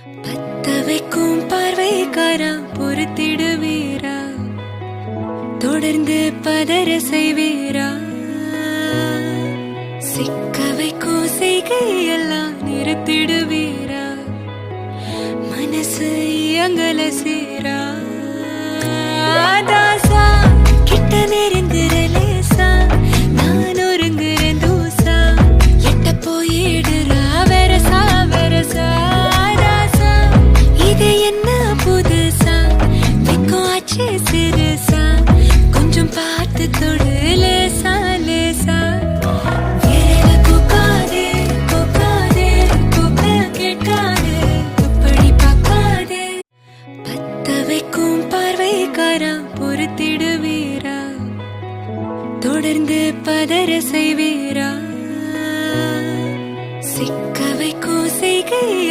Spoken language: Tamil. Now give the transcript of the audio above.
பத்தவைக்கும் பார்வைக்காரா பொறுத்திடுவீரா, தொடர்ந்து பதற செய்வீரா, சிக்க வைக்கும் செய்கையெல்லாம் நிறுத்திடுவீரா, மனசு இயங்கல சீரா. தாசா கிட்ட நெருங்குறலேசா, நான் ஒருங்குறேன் தூசா, எட்ட போயிடுறா வெரசா வெரசா. தாசா இது என்ன புதுசா, வெக்கம் ஆச்சு சிறுசா, கொஞ்சம் பார்த்து தொடு லேசா லேசா. விரல கூக்காதே கூக்காதே கூக்க கேட்காதே, இப்படி பார்க்காதே. பத்த வைக்கும் பார்வைக்காரா பொறுத்திடுவீரா, தொடர்ந்து பதற செய்வீரா, சிக்க வைக்கும் செய்கைய